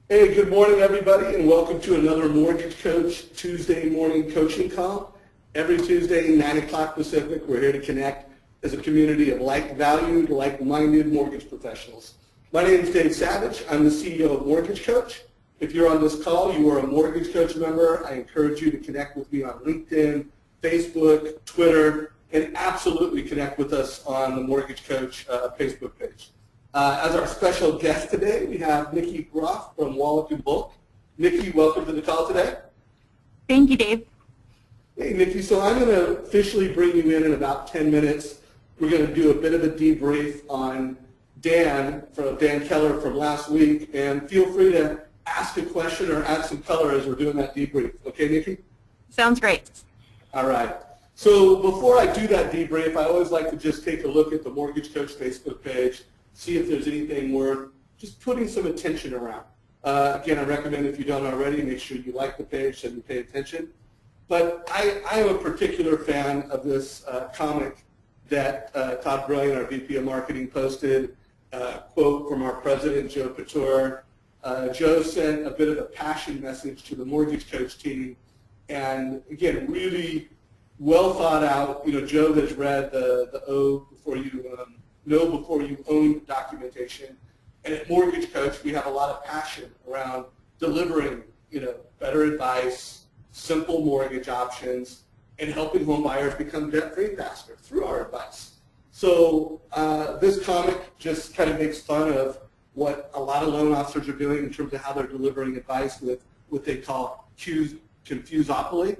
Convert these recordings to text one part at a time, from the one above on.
Hey, good morning, everybody, and welcome to another Mortgage Coach Tuesday morning coaching call. Every Tuesday, 9 o'clock Pacific, we're here to connect as a community of like-valued, like-minded mortgage professionals. My name is Dave Savage. I'm the CEO of Mortgage Coach. If you're on this call, you are a Mortgage Coach member. I encourage you to connect with me on LinkedIn, Facebook, Twitter, and absolutely connect with us on the Mortgage Coach Facebook page. As our special guest today, we have Nikki GROFF from Wallach & Bulk. Nikki, welcome to the call today. Thank you, Dave. Hey, Nikki, so I'm going to officially bring you in about 10 minutes. We're going to do a bit of a debrief on Dan Keller from last week, and feel free to ask a question or add some color as we're doing that debrief. Okay, Nikki? Sounds great. All right. So before I do that debrief, I always like to just take a look at the Mortgage Coach Facebook page, see if there's anything worth just putting some attention around. Again, I recommend if you don't already, make sure you like the page and you pay attention. But I am a particular fan of this comic that Todd Brilliant, our VP of Marketing, posted, quote from our president, Joe Couture. Joe sent a bit of a passion message to the Mortgage Coach team, and again, really well thought out. You know, Joe has read the O before you know before you own documentation. And at Mortgage Coach, we have a lot of passion around delivering, better advice, simple mortgage options, and helping home buyers become debt-free faster through our advice. So this comic just kind of makes fun of what a lot of loan officers are doing in terms of how they're delivering advice with what they call confusopoly.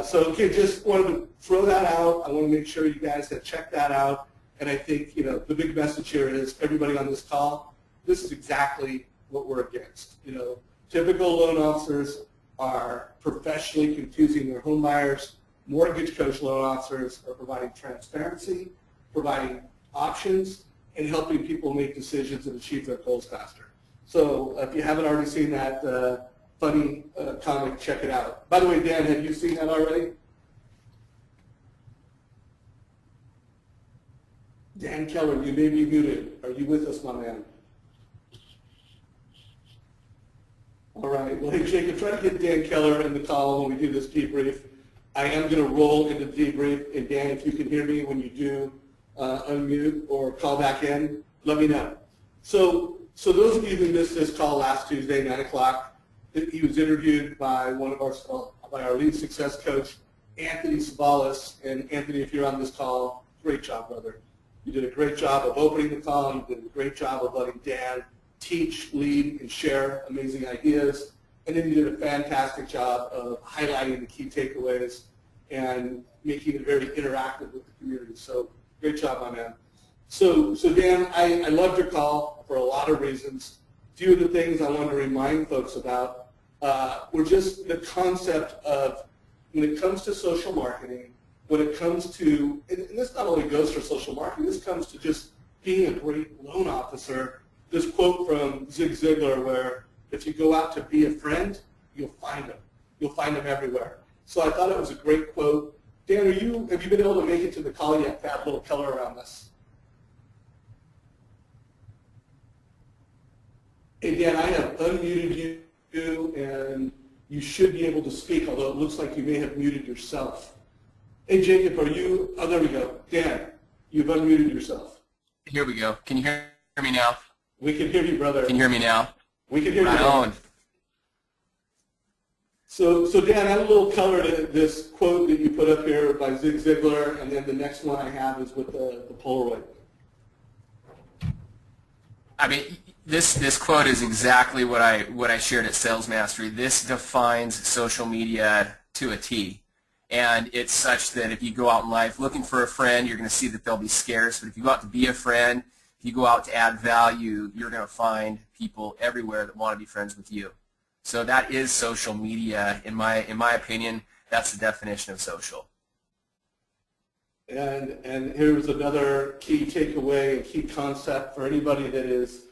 So again, just wanted to throw that out. I want to make sure you guys have checked that out. And I think, the big message here is everybody on this call, this is exactly what we're against. Typical loan officers are professionally confusing their home buyers. Mortgage Coach loan officers are providing transparency, providing options, and helping people make decisions and achieve their goals faster. So if you haven't already seen that funny comic, check it out. By the way, Dan, have you seen that already? Dan Keller, you may be muted. Are you with us, my man? All right. Well, hey, Jacob, try to get Dan Keller in the call when we do this debrief. I am going to roll into the debrief, and Dan, if you can hear me when you do unmute or call back in, let me know. So those of you who missed this call last Tuesday, 9 o'clock, he was interviewed by by our lead success coach, Anthony Savalas. And Anthony, if you're on this call, great job, brother. You did a great job of opening the call. You did a great job of letting Dan teach, lead, and share amazing ideas. And then you did a fantastic job of highlighting the key takeaways and making it very interactive with the community. So great job, my man. So Dan, I loved your call for a lot of reasons. A few of the things I want to remind folks about were just the concept of when it comes to social marketing, when it comes to, and this not only goes for social marketing, this comes to just being a great loan officer. This quote from Zig Ziglar where if you go out to be a friend, you'll find them. You'll find them everywhere. So I thought it was a great quote. Dan, have you been able to make it to the call yet? Add a little color around this. Hey, Dan, I have unmuted you, and you should be able to speak, although it looks like you may have muted yourself. Hey, Jacob, are you? Oh, there we go. Dan, you've unmuted yourself. Here we go. Can you hear me now? We can hear you, brother. Can you hear me now? We can hear you. Right on. So Dan, add a little color to this quote that you put up here by Zig Ziglar, and then the next one I have is with the Polaroid. I mean, this quote is exactly what I shared at Sales Mastery. This defines social media to a T. And it's such that if you go out in life looking for a friend, you're going to see that they'll be scarce. But if you go out to be a friend, if you go out to add value, you're going to find people everywhere that want to be friends with you. So that is social media. In my opinion, that's the definition of social. And here's another key takeaway and key concept for anybody that is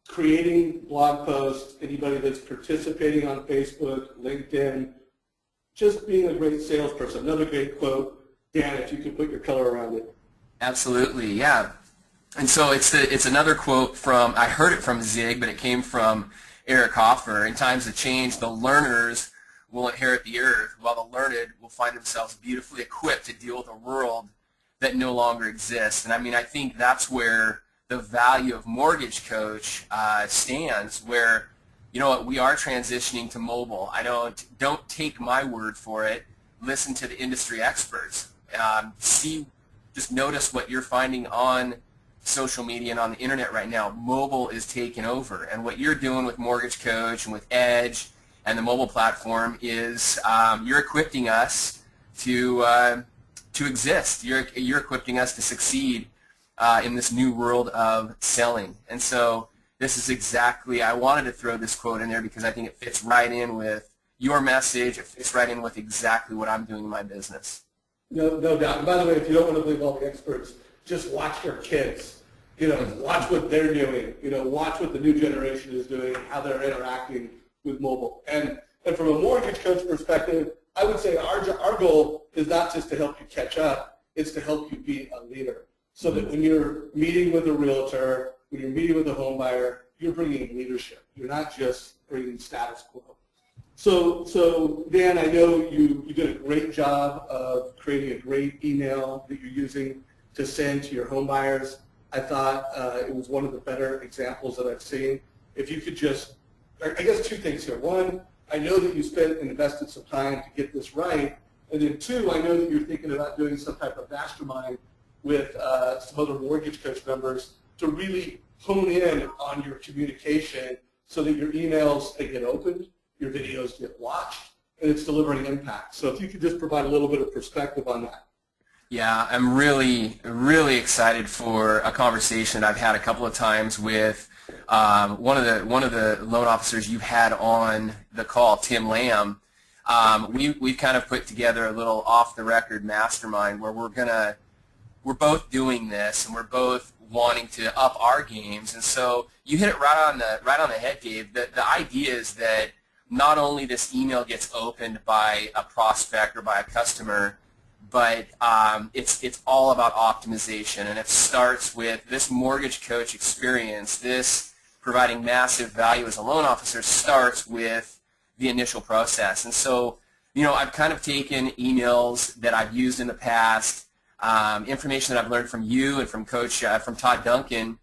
creating blog posts, anybody that's participating on Facebook, LinkedIn, just being a great salesperson. Another great quote. Dan, if you could put your color around it. Absolutely, yeah. And so it's another quote from, I heard it from Zig, but it came from Eric Hoffer, in times of change, the learners will inherit the earth, while the learned will find themselves beautifully equipped to deal with a world that no longer exists. And I mean, I think that's where the value of Mortgage Coach stands, where, you know what, we are transitioning to mobile. Don't take my word for it. Listen to the industry experts. Just notice what you're finding on social media and on the internet right now. Mobile is taking over, and what you're doing with Mortgage Coach and with Edge and the mobile platform is you're equipping us to exist. You're equipping us to succeed in this new world of selling. And so this is exactly, I wanted to throw this quote in there because I think it fits right in with your message. It fits right in with exactly what I'm doing in my business. No doubt. And by the way, if you don't want to believe all the experts, just watch your kids. Watch what they're doing. Watch what the new generation is doing, how they're interacting with mobile. And from a Mortgage Coach perspective, I would say our goal is not just to help you catch up, it's to help you be a leader. So that when you're meeting with a realtor, when you're meeting with a home buyer, you're bringing leadership. You're not just bringing status quo. So Dan, I know you did a great job of creating a great email that you're using to send to your home buyers. I thought it was one of the better examples that I've seen. If you could just, I guess two things here. One, I know that you spent and invested some time to get this right. And then two, I know that you're thinking about doing some type of mastermind with some other Mortgage Coach members to really hone in on your communication so that your emails, they get opened, your videos get watched, and it's delivering impact. So if you could just provide a little bit of perspective on that. Yeah, I'm really, really excited for a conversation I've had a couple of times with one of the loan officers you had on the call, Tim Lamb. We've kind of put together a little off-the-record mastermind where we're both doing this and we're both wanting to up our games. And so you hit it right on the head, Dave. The idea is that not only this email gets opened by a prospect or by a customer, but it's all about optimization, and it starts with this Mortgage Coach experience. This providing massive value as a loan officer starts with the initial process. And so, I've kind of taken emails that I've used in the past, information that I've learned from you and from from Todd Duncan,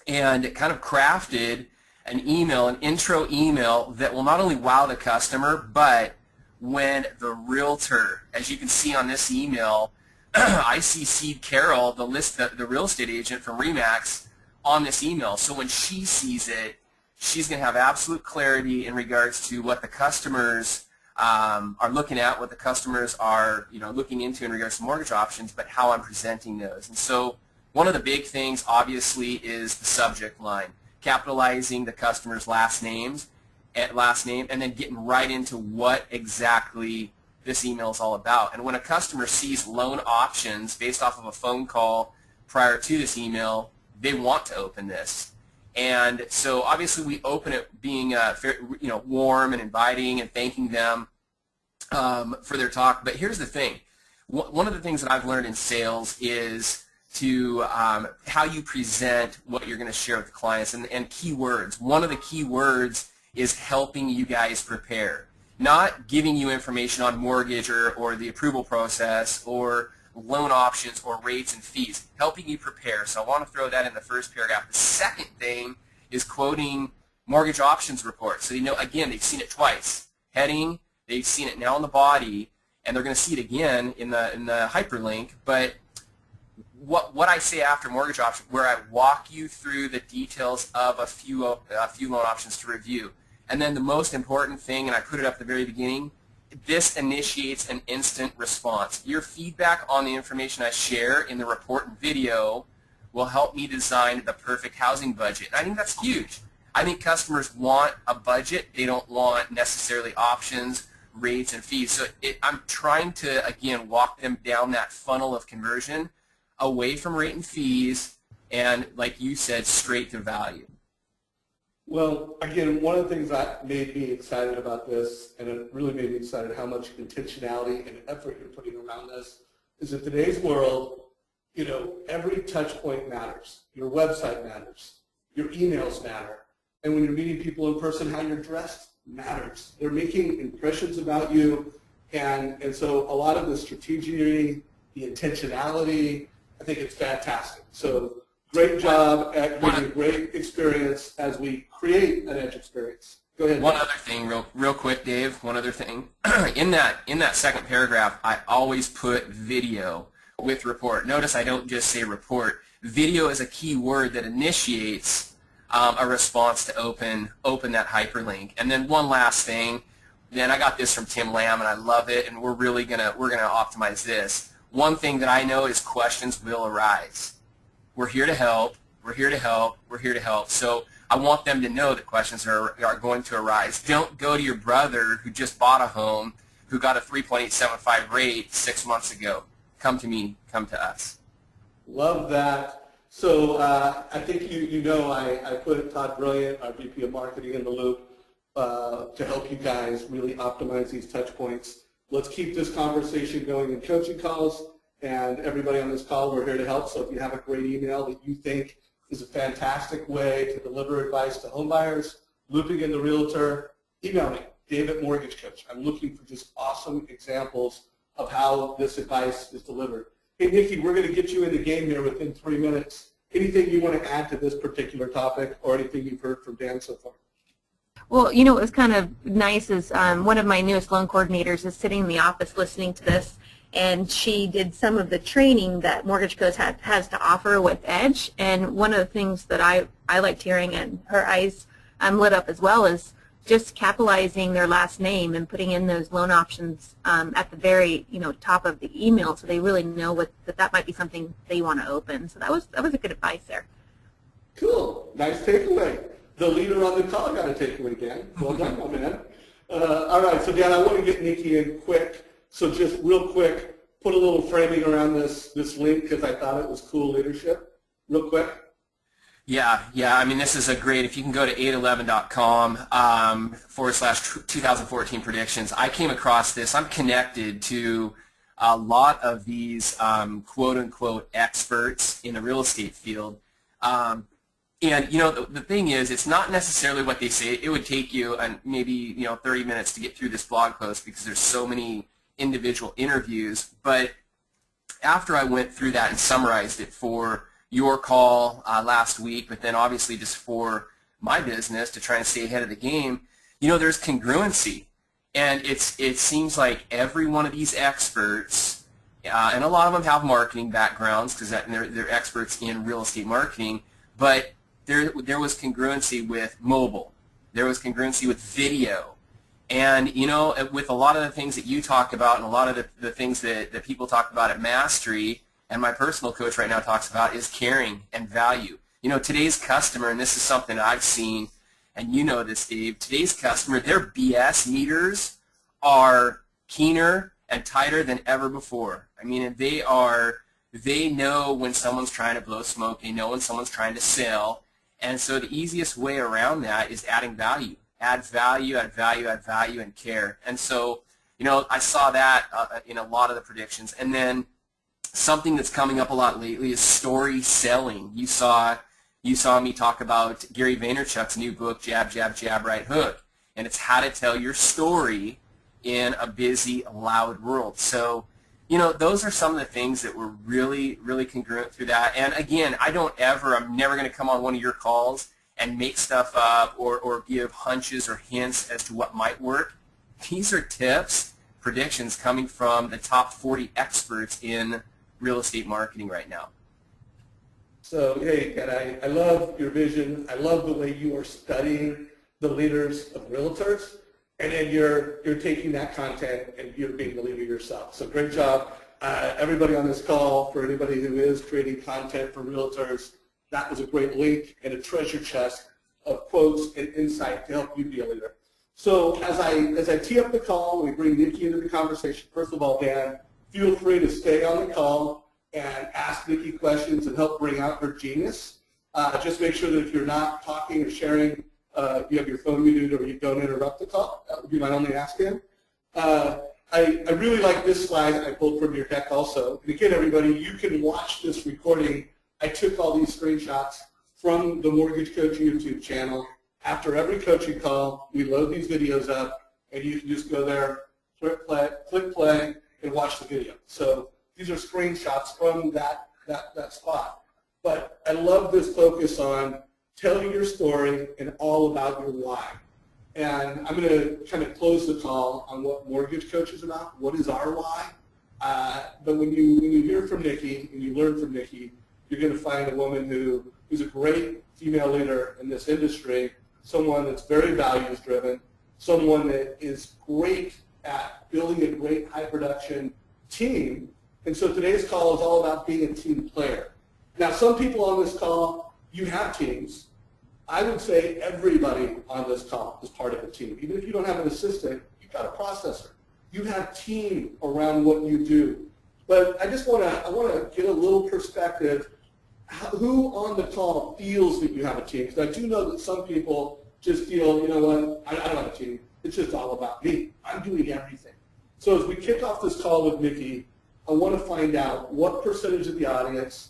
and kind of crafted an intro email that will not only wow the customer, but when the realtor, as you can see on this email, I CC'd Carol, the real estate agent from RE/MAX, on this email. So when she sees it, she's going to have absolute clarity in regards to what the customers are looking at, what the customers are looking into in regards to mortgage options, but how I'm presenting those. And so one of the big things, obviously, is the subject line, capitalizing the customer's last name, and then getting right into what exactly this email is all about. And when a customer sees loan options based off of a phone call prior to this email, they want to open this. And so obviously we open it being warm and inviting and thanking them for their talk. But here's the thing. One of the things that I've learned in sales is to how you present what you're going to share with the clients and keywords. One of the keywords is helping you guys prepare, not giving you information on mortgage or the approval process or loan options or rates and fees, helping you prepare. So I want to throw that in the first paragraph. The second thing is quoting mortgage options report. So again, they've seen it twice. Heading, they've seen it now in the body, and they're going to see it again in the hyperlink. But what I say after mortgage option, where I walk you through the details of a few loan options to review. And then the most important thing, and I put it up at the very beginning, this initiates an instant response. Your feedback on the information I share in the report and video will help me design the perfect housing budget. And I think that's huge. I think customers want a budget. They don't want necessarily options, rates, and fees. So I'm trying to, again, walk them down that funnel of conversion away from rate and fees and, like you said, straight to value. Well, again, one of the things that made me excited about this, and it really made me excited how much intentionality and effort you're putting around this, is in today's world, every touch point matters. Your website matters. Your emails matter. And when you're meeting people in person, how you're dressed matters. They're making impressions about you. And so a lot of the strategy, the intentionality, I think it's fantastic. So great job at creating a great experience as we create an edge experience. Go ahead. One other thing, real quick, Dave. One other thing. in that second paragraph, I always put video with report. Notice I don't just say report. Video is a key word that initiates a response to open that hyperlink. And then one last thing. Then I got this from Tim Lamb, and I love it. And we're gonna optimize this. One thing that I know is questions will arise. We're here to help. We're here to help. We're here to help. So I want them to know that questions are going to arise. Don't go to your brother who just bought a home, who got a 3.875 rate 6 months ago. Come to me. Come to us. Love that. So I think you know I put Todd Brilliant, our VP of Marketing, in the loop to help you guys really optimize these touch points. Let's keep this conversation going in coaching calls, and everybody on this call, we're here to help. So if you have a great email that you think is a fantastic way to deliver advice to home buyers, looping in the realtor, email me, Dave Mortgage Coach. I'm looking for just awesome examples of how this advice is delivered. Hey, Nikki, we're going to get you in the game here within 3 minutes. Anything you want to add to this particular topic or anything you've heard from Dan so far? Well, you know what was kind of nice is one of my newest loan coordinators is sitting in the office listening to this, and she did some of the training that Mortgage Coach has to offer with Edge. And one of the things that I liked hearing, and her eyes lit up as well, is just capitalizing their last name and putting in those loan options at the very top of the email, so they really know that might be something they want to open. So that was a good advice there. Cool. Nice takeaway. The leader on the call got a takeaway, Dan. Well done, my man. All right, so Dan, I want to get Nikki in quick. So just real quick, put a little framing around this link because I thought it was cool leadership. Real quick. Yeah. I mean, this is a great, if you can go to 811.com /2014 predictions. I came across this. I'm connected to a lot of these quote-unquote experts in the real estate field. And, the thing is, it's not necessarily what they say. It would take you maybe, 30 minutes to get through this blog post because there's so many individual interviews. But after I went through that and summarized it for your call last week, but then obviously just for my business to try and stay ahead of the game, there's congruency. And it seems like every one of these experts, and a lot of them have marketing backgrounds because they're experts in real estate marketing, but there was congruency with mobile. There was congruency with video. And, with a lot of the things that you talk about and a lot of the things that people talk about at Mastery and my personal coach right now talks about is caring and value. Today's customer, and this is something I've seen, and you know this, Dave, today's customer, their BS meters are keener and tighter than ever before. I mean, they know when someone's trying to blow smoke. They know when someone's trying to sell. And so the easiest way around that is adding value. Add value, add value, add value, and care. And so, I saw that in a lot of the predictions. And then something that's coming up a lot lately is story selling. You saw me talk about Gary Vaynerchuk's new book, Jab, Jab, Jab, Right Hook. And it's how to tell your story in a busy, loud world. So, those are some of the things that were really, really congruent through that. And again, I'm never going to come on one of your calls and make stuff up or give hunches or hints as to what might work. These are tips, predictions coming from the top 40 experts in real estate marketing right now. So, hey, and I love your vision. I love the way you are studying the leaders of realtors. And then you're taking that content and you're being the leader yourself. So great job. Everybody on this call, for anybody who is creating content for realtors, that was a great link and a treasure chest of quotes and insight to help you be a leader. So as I tee up the call, we bring Nikki into the conversation. First of all, Dan, feel free to stay on the call and ask Nikki questions and help bring out her genius. Just make sure that if you're not talking or sharing, you have your phone muted or you don't interrupt the call. That would be my only ask, Dan. I really like this slide I pulled from your deck also. And again, everybody, you can watch this recording. I took all these screenshots from the Mortgage Coach YouTube channel. After every coaching call, we load these videos up, and you can just go there, click play, and watch the video. So these are screenshots from that spot. But I love this focus on telling your story and all about your why. And I'm going to kind of close the call on what Mortgage Coach is about. What is our why? But when you hear from Nikki and you learn from Nikki, you're going to find a woman who's a great female leader in this industry, someone that's very values-driven, someone that is great at building a great high-production team. And so today's call is all about being a team player. Now, some people on this call, you have teams. I would say everybody on this call is part of a team. Even if you don't have an assistant, you've got a processor. You have team around what you do. But I just want to get a little perspective. Who on the call feels that you have a team? Because I do know that some people just feel, you know what, I don't have a team. It's just all about me. I'm doing everything. So as we kick off this call with Nikki, I want to find out what percentage of the audience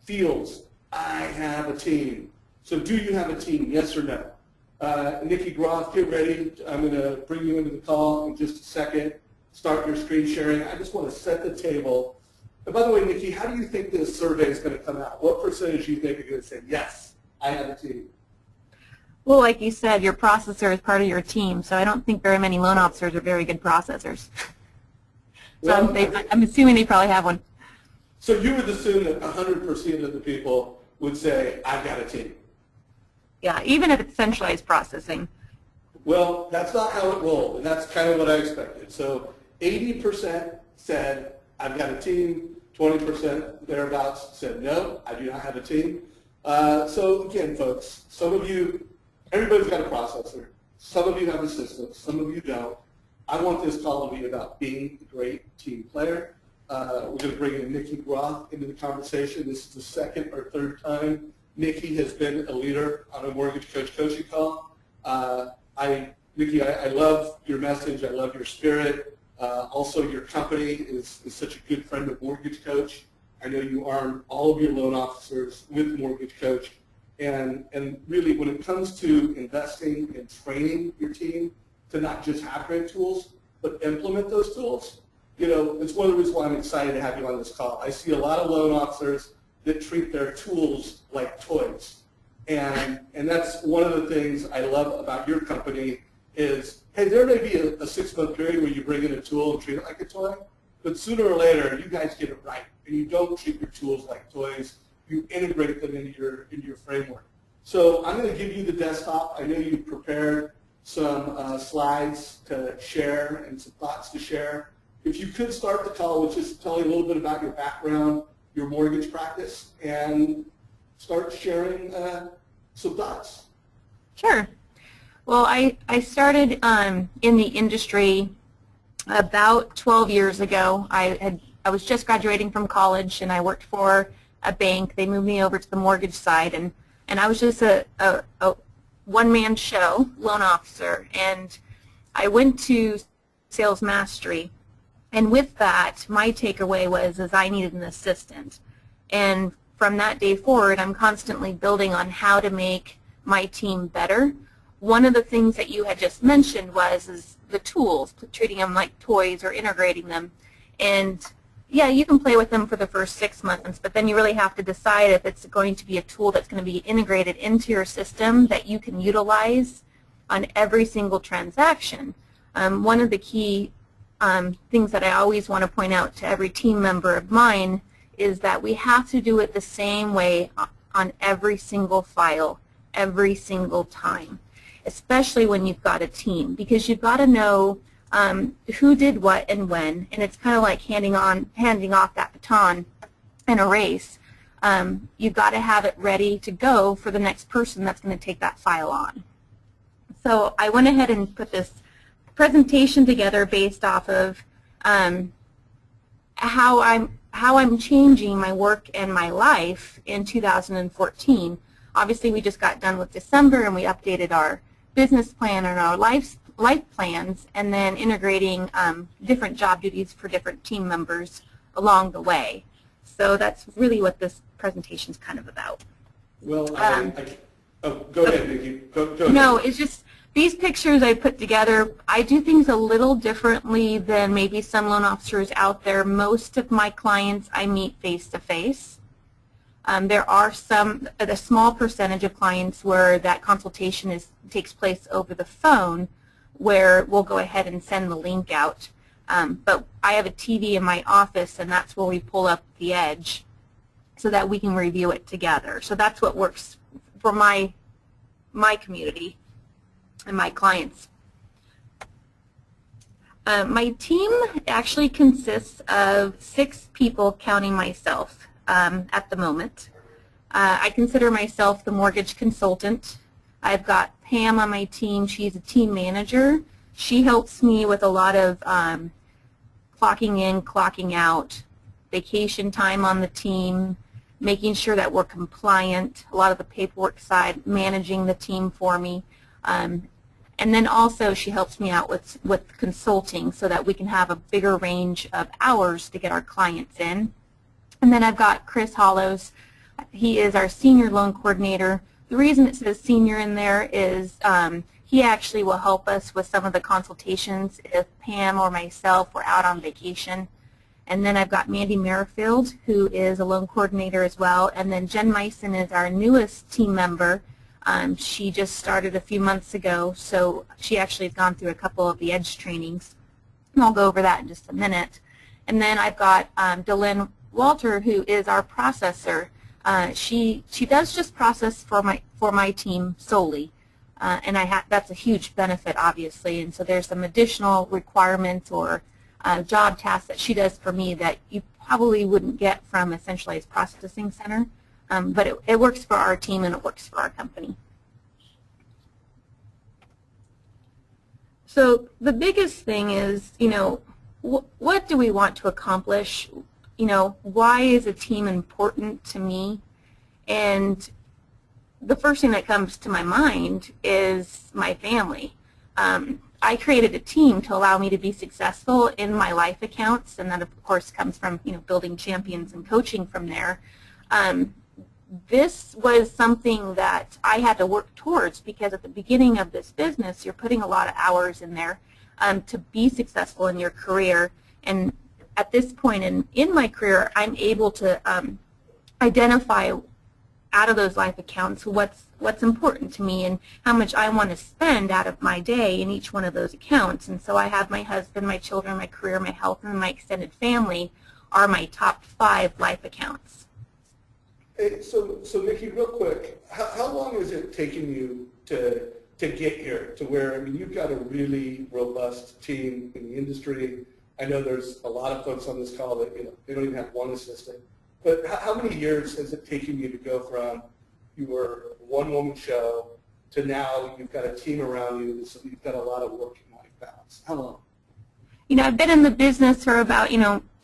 feels I have a team. So do you have a team, yes or no? Nikki, Groff, get ready. I'm going to bring you into the call in just a second. Start your screen sharing. I just want to set the table. And by the way, Nikki, how do you think this survey is going to come out? What percentage do you think are going to say, yes, I have a team? Well, like you said, your processor is part of your team, so I don't think very many loan officers are very good processors. So well, I'm assuming they probably have one. So you would assume that 100% of the people would say, I've got a team. Yeah, even if it's centralized processing. Well, that's not how it rolled, and that's kind of what I expected. So 80% said, I've got a team. 20% thereabouts said, no, I do not have a team. So again, folks, some of you, everybody's got a processor. Some of you have assistants. Some of you don't. I want this call to be about being a great team player. We're going to bring in Nikki Groff into the conversation. This is the second or third time Nikki has been a leader on a Mortgage Coach coaching call. Nikki, I love your message. I love your spirit. Also, your company is such a good friend of Mortgage Coach. I know you arm all of your loan officers with Mortgage Coach. And really, when it comes to investing and training your team to not just have great tools, but implement those tools, you know, it's one of the reasons why I'm excited to have you on this call. I see a lot of loan officers that treat their tools like toys. And that's one of the things I love about your company is, hey, there may be a 6-month period where you bring in a tool and treat it like a toy, but sooner or later, you guys get it right. And you don't treat your tools like toys. You integrate them into your framework. So I'm going to give you the desktop. I know you prepared some slides to share and some thoughts to share. If you could start the call with just telling a little bit about your background, your mortgage practice, and start sharing some thoughts. Sure. Well, I started in the industry about 12 years ago. I was just graduating from college, and I worked for a bank. They moved me over to the mortgage side, and I was just a one-man show loan officer. And I went to sales mastery, and with that, my takeaway was I needed an assistant. And from that day forward, I'm constantly building on how to make my team better. One of the things that you had just mentioned is the tools, treating them like toys or integrating them. And yeah, you can play with them for the first 6 months, but then you really have to decide if it's going to be a tool that's going to be integrated into your system that you can utilize on every single transaction. One of the key things that I always want to point out to every team member of mine is that we have to do it the same way on every single file, every single time, especially when you've got a team, because you've got to know who did what and when, and it's kind of like handing off that baton in a race. You've got to have it ready to go for the next person that's going to take that file on. So I went ahead and put this presentation together based off of how I'm changing my work and my life in 2014. Obviously, we just got done with December, and we updated our business plan and our life plans, and then integrating different job duties for different team members along the way. So that's really what this presentation is kind of about. Well, Oh, go ahead, Nikki. Go ahead. No, it's just these pictures I put together. I do things a little differently than maybe some loan officers out there. Most of my clients I meet face-to-face. There are a small percentage of clients where that consultation takes place over the phone, where we'll go ahead and send the link out. But I have a TV in my office, and that's where we pull up the Edge so that we can review it together. So that's what works for my community and my clients. My team actually consists of 6 people, counting myself at the moment. I consider myself the mortgage consultant. I've got Pam on my team. She's a team manager. She helps me with a lot of clocking in, clocking out, vacation time on the team, making sure that we're compliant, a lot of the paperwork side, managing the team for me. And then also she helps me out with consulting so that we can have a bigger range of hours to get our clients in. And then I've got Chris Hollows. He is our senior loan coordinator. The reason it says senior in there is he actually will help us with some of the consultations if Pam or myself were out on vacation. And then I've got Mandy Merrifield, who is a loan coordinator as well. And then Jen Meissen is our newest team member. She just started a few months ago, so she actually has gone through a couple of the EDGE trainings. And I'll go over that in just a minute. And then I've got Dylan Walter, who is our processor. She does just process for my team solely. And that's a huge benefit, obviously. And so there's some additional requirements or job tasks that she does for me that you probably wouldn't get from a centralized processing center. But it works for our team and it works for our company. So the biggest thing is, what do we want to accomplish? Why is a team important to me? And the first thing that comes to my mind is my family. I created a team to allow me to be successful in my life accounts, and that of course comes from building champions and coaching from there. This was something that I had to work towards because at the beginning of this business you're putting a lot of hours in there to be successful in your career, and at this point in my career I'm able to identify out of those life accounts what's important to me and how much I want to spend out of my day in each one of those accounts. And so I have my husband, my children, my career, my health, and my extended family are my top 5 life accounts. Hey, so Nikki, real quick, how long is it taking you to get here to where, you've got a really robust team in the industry. I know there's a lot of folks on this call that they don't even have one assistant. But how many years has it taken you to go from you were a one-woman show to now you've got a team around you, so you've got a lot of work-life balance? How long? I've been in the business for about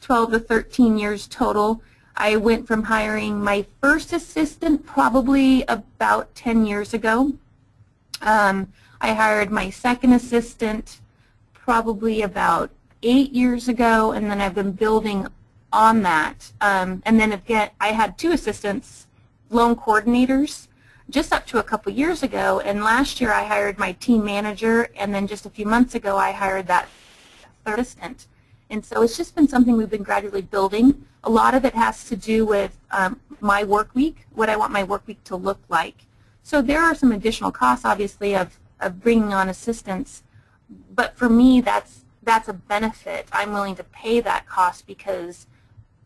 12 to 13 years total. I went from hiring my first assistant probably about 10 years ago. I hired my second assistant probably about 8 years ago, and then I've been building on that. And then again, I had 2 assistants, loan coordinators, just up to a couple years ago. And last year I hired my team manager, and then just a few months ago I hired that third assistant. And so it's just been something we've been gradually building. A lot of it has to do with my work week, what I want my work week to look like. So there are some additional costs, obviously, of bringing on assistants. But for me, that's a benefit. I'm willing to pay that cost because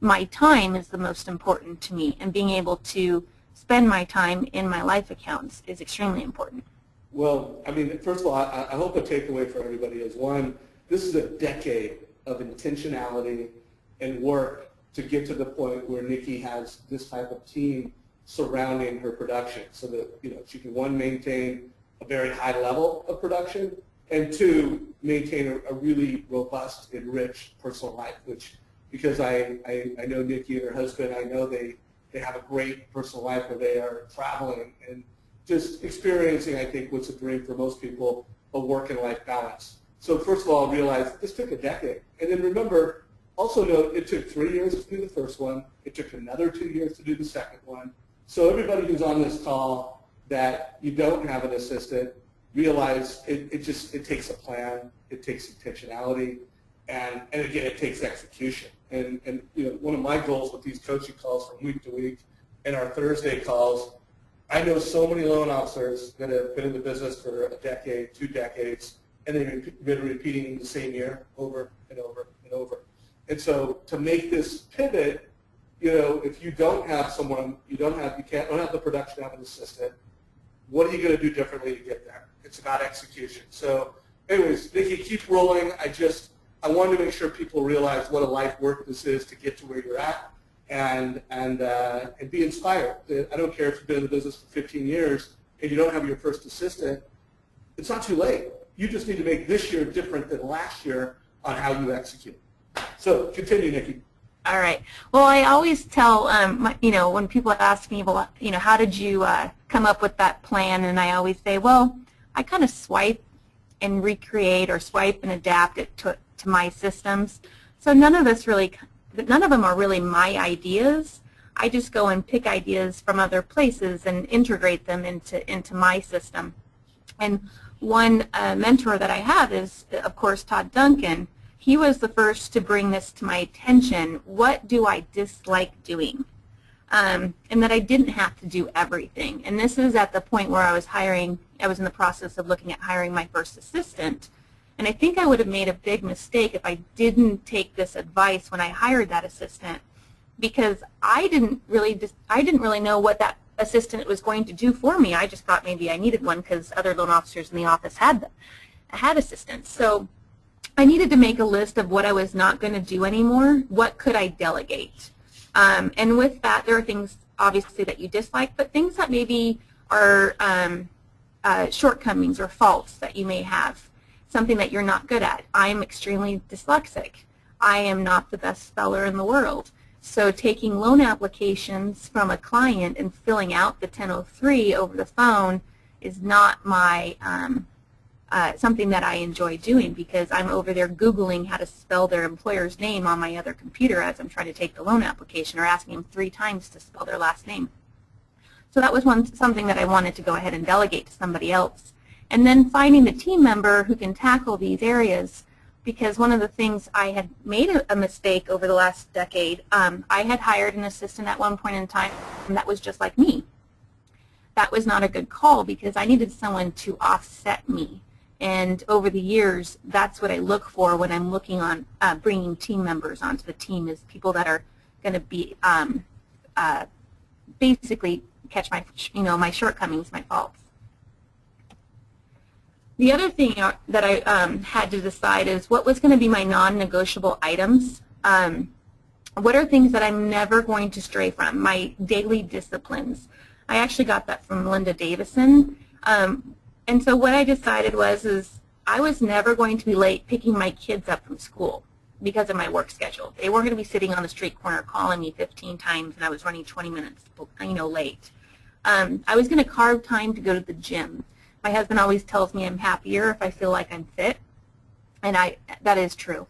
my time is the most important to me, and being able to spend my time in my life accounts is extremely important. Well, first of all, I hope the takeaway for everybody is, one, this is a decade of intentionality and work to get to the point where Nikki has this type of team surrounding her production so that she can, one, maintain a very high level of production, and 2, maintain a really robust and rich personal life, which, because I know Nikki and her husband, I know they have a great personal life where they are traveling and just experiencing, I think, what's a dream for most people, a work and life balance. So first of all, realize this took a decade. And then remember, also note it took 3 years to do the first one. It took another 2 years to do the second one. So everybody who's on this call, that you don't have an assistant, realize it takes a plan, it takes intentionality, and again, it takes execution. And one of my goals with these coaching calls from week to week and our Thursday calls, I know so many loan officers that have been in the business for a decade, 2 decades, and they've been repeating the same year over and over and over. And so to make this pivot, if you don't have someone, you don't have the production of an assistant, what are you going to do differently to get there? It's about execution. So anyways, Nikki, keep rolling. I wanted to make sure people realize what a life work this is to get to where you're at and be inspired. I don't care if you've been in the business for 15 years and you don't have your first assistant, it's not too late. You just need to make this year different than last year on how you execute. So continue, Nikki. All right. Well, I always tell, when people ask me, well, how did you come up with that plan? And I always say, well, I kind of swipe and recreate or swipe and adapt it to my systems. So none of them are really my ideas. I just go and pick ideas from other places and integrate them into my system. And one mentor that I have is, of course, Todd Duncan. He was the first to bring this to my attention. What do I dislike doing? And that I didn't have to do everything. And this is at the point where I was in the process of looking at hiring my first assistant. And I think I would have made a big mistake if I didn't take this advice when I hired that assistant, because I didn't really know what that assistant was going to do for me. I just thought maybe I needed one because other loan officers in the office had assistants. So I needed to make a list of what I was not going to do anymore. What could I delegate? And with that, there are things obviously that you dislike, but things that maybe are shortcomings or faults that you may have, something that you're not good at. I am extremely dyslexic. I am not the best speller in the world. So taking loan applications from a client and filling out the 1003 over the phone is not my something that I enjoy doing, because I'm over there Googling how to spell their employer's name on my other computer as I'm trying to take the loan application, or asking them 3 times to spell their last name. So that was something that I wanted to go ahead and delegate to somebody else. And then finding the team member who can tackle these areas, because one of the things I had made a mistake over the last decade, I had hired an assistant at one point in time that was just like me. That was not a good call, because I needed someone to offset me. And over the years, that's what I look for when I'm looking on bringing team members onto the team, is people that are going to be basically catch my shortcomings, my faults. The other thing that I had to decide is what was going to be my non-negotiable items. What are things that I'm never going to stray from, my daily disciplines. I actually got that from Linda Davison. And so what I decided is I was never going to be late picking my kids up from school because of my work schedule. They weren't going to be sitting on the street corner calling me 15 times and I was running 20 minutes late. I was going to carve time to go to the gym. My husband always tells me I'm happier if I feel like I'm fit, and that is true.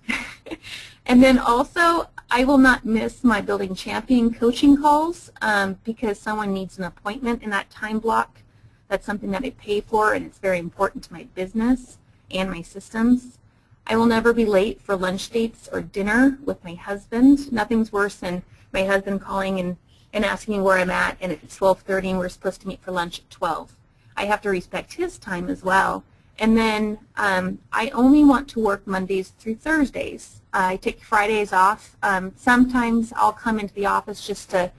And then also, I will not miss my Building Champion coaching calls because someone needs an appointment in that time block. That's something that I pay for, and it's very important to my business and my systems. I will never be late for lunch dates or dinner with my husband. Nothing's worse than my husband calling and asking me where I'm at, and if it's 12:30 and we're supposed to meet for lunch at 12. I have to respect his time as well. And then I only want to work Mondays through Thursdays. I take Fridays off. Sometimes I'll come into the office just to,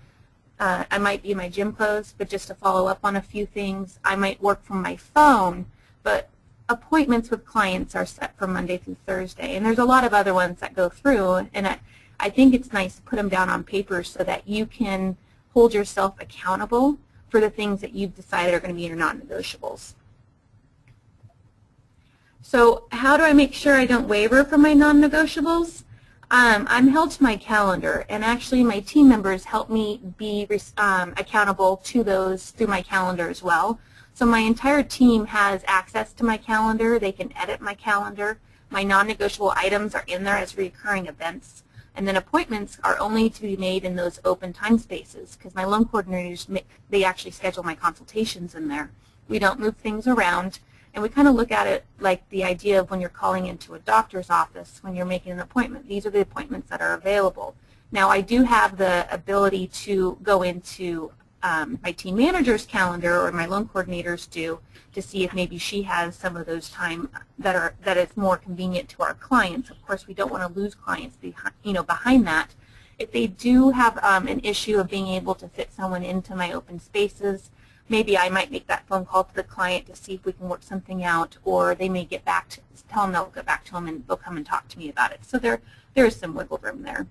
I might be in my gym clothes, but just to follow up on a few things. I might work from my phone, but appointments with clients are set for Monday through Thursday. And there's a lot of other ones that go through, and I think it's nice to put them down on paper so that you can hold yourself accountable for the things that you've decided are going to be your non-negotiables. So how do I make sure I don't waver from my non-negotiables? I'm held to my calendar, and actually my team members help me be accountable to those through my calendar as well. So my entire team has access to my calendar. They can edit my calendar. My non-negotiable items are in there as recurring events. And then appointments are only to be made in those open time spaces because my loan coordinators, they actually schedule my consultations in there. We don't move things around, and we kind of look at it like the idea of when you're calling into a doctor's office, when you're making an appointment. These are the appointments that are available. Now, I do have the ability to go into my team manager's calendar, or my loan coordinators do, to see if maybe she has some of those time that is more convenient to our clients. Of course, we don't want to lose clients behind that. If they do have an issue of being able to fit someone into my open spaces, maybe I might make that phone call to the client to see if we can work something out, or they may tell them they'll get back to them and they'll come and talk to me about it. So there is some wiggle room there.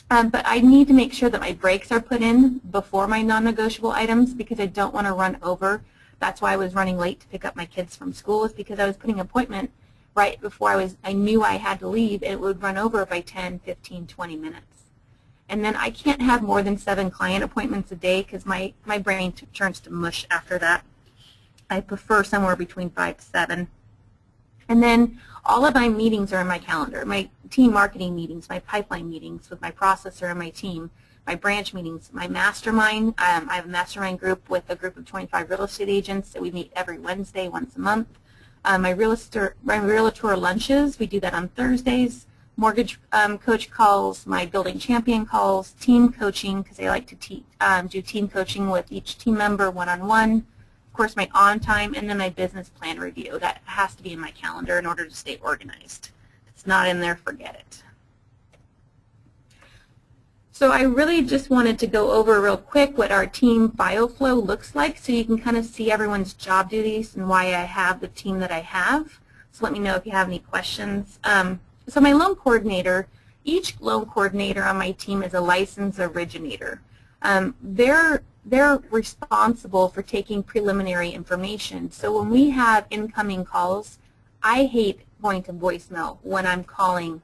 But I need to make sure that my breaks are put in before my non-negotiable items because I don't want to run over. That's why I was running late to pick up my kids from school, is because I was putting an appointment right before I knew I had to leave, and it would run over by 10, 15, 20 minutes. And then I can't have more than 7 client appointments a day because my brain turns to mush after that. I prefer somewhere between 5 to 7. And then all of my meetings are in my calendar, my team marketing meetings, my pipeline meetings with my processor and my team, my branch meetings, my mastermind. I have a mastermind group with a group of 25 real estate agents that we meet every Wednesday, once a month. My realtor lunches, we do that on Thursdays. Mortgage coach calls, my building champion calls, team coaching, because I like to do team coaching with each team member one-on-one. Of course, my on-time, and then my business plan review. That has to be in my calendar in order to stay organized. If it's not in there, forget it. So I really just wanted to go over real quick what our team bio flow looks like so you can kind of see everyone's job duties and why I have the team that I have. So let me know if you have any questions. So my loan coordinator, each loan coordinator on my team is a licensed originator. They're responsible for taking preliminary information. So when we have incoming calls, I hate going to voicemail when I'm calling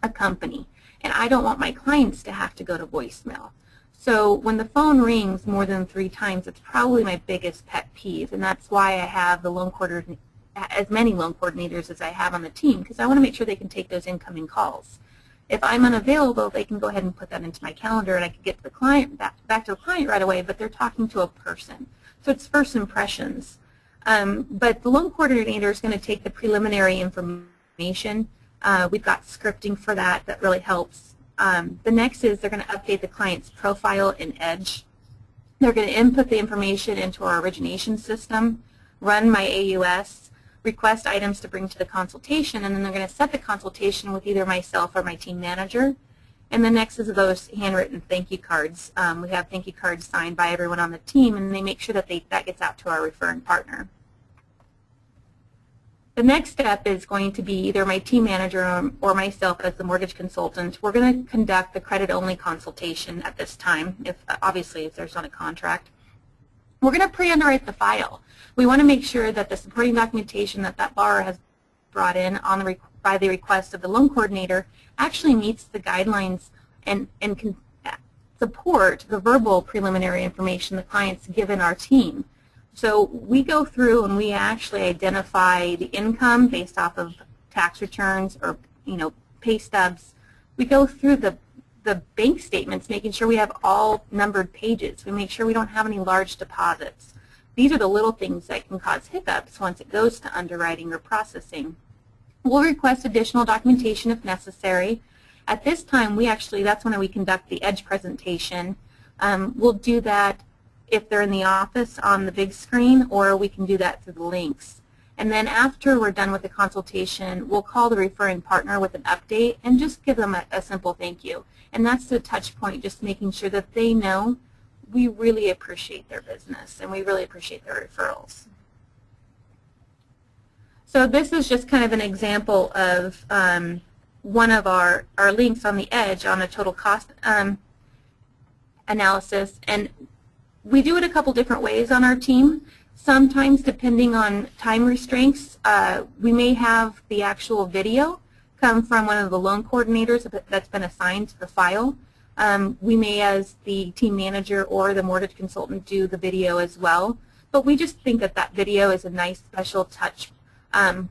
a company. And I don't want my clients to have to go to voicemail. So when the phone rings more than 3 times, it's probably my biggest pet peeve. And that's why I have the loan coordinator, as many loan coordinators as I have on the team, because I want to make sure they can take those incoming calls. If I'm unavailable, they can go ahead and put that into my calendar, and I can get to the client back to the client right away, but they're talking to a person. So it's first impressions. But the loan coordinator is going to take the preliminary information. We've got scripting for that really helps. The next is they're going to update the client's profile in Edge. They're going to input the information into our origination system, run my AUS, request items to bring to the consultation, and then they're going to set the consultation with either myself or my team manager. And the next is those handwritten thank you cards. We have thank you cards signed by everyone on the team, and they make sure that that gets out to our referring partner. The next step is going to be either my team manager or myself as the mortgage consultant. We're going to conduct the credit-only consultation at this time, obviously if there's not a contract. We're going to pre-underwrite the file. We want to make sure that the supporting documentation that borrower has brought in by the request of the loan coordinator actually meets the guidelines and can support the verbal preliminary information the client's given our team. So we go through and we actually identify the income based off of tax returns or pay stubs. We go through the bank statements, making sure we have all numbered pages. We make sure we don't have any large deposits. These are the little things that can cause hiccups once it goes to underwriting or processing. We'll request additional documentation if necessary. At this time, that's when we conduct the Edge presentation. We'll do that if they're in the office on the big screen, or we can do that through the links. And then after we're done with the consultation, we'll call the referring partner with an update and just give them a simple thank you. And that's the touch point, just making sure that they know we really appreciate their business and we really appreciate their referrals. So this is just kind of an example of one of our links on the Edge on a total cost analysis. And we do it a couple different ways on our team. Sometimes, depending on time restraints, we may have the actual video come from one of the loan coordinators that's been assigned to the file. We may, as the team manager or the mortgage consultant, do the video as well. But we just think that that video is a nice special touch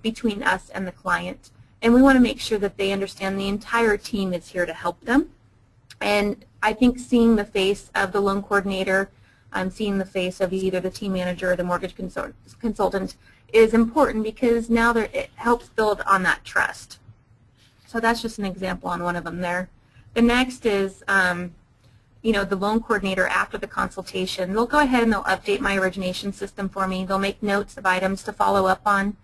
between us and the client. And we want to make sure that they understand the entire team is here to help them. And I think seeing the face of the loan coordinator, seeing the face of either the team manager or the mortgage consultant is important, because now it helps build on that trust. So that's just an example on one of them there. The next is, you know, the loan coordinator after the consultation. They'll go ahead and they'll update my origination system for me. They'll make notes of items to follow up on.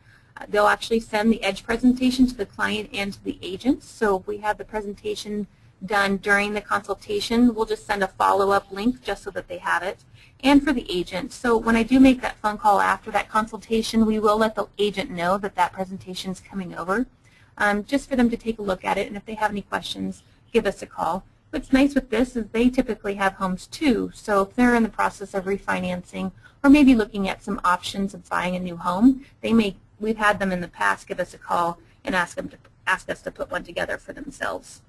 They'll actually send the EDGE presentation to the client and to the agents. So if we have the presentation done during the consultation, we'll just send a follow-up link just so that they have it, and for the agent. So when I do make that phone call after that consultation, we will let the agent know that that presentation is coming over, just for them to take a look at it, and if they have any questions, give us a call. What's nice with this is they typically have homes too, so if they're in the process of refinancing or maybe looking at some options of buying a new home, we've had them in the past give us a call and ask us to put one together for themselves.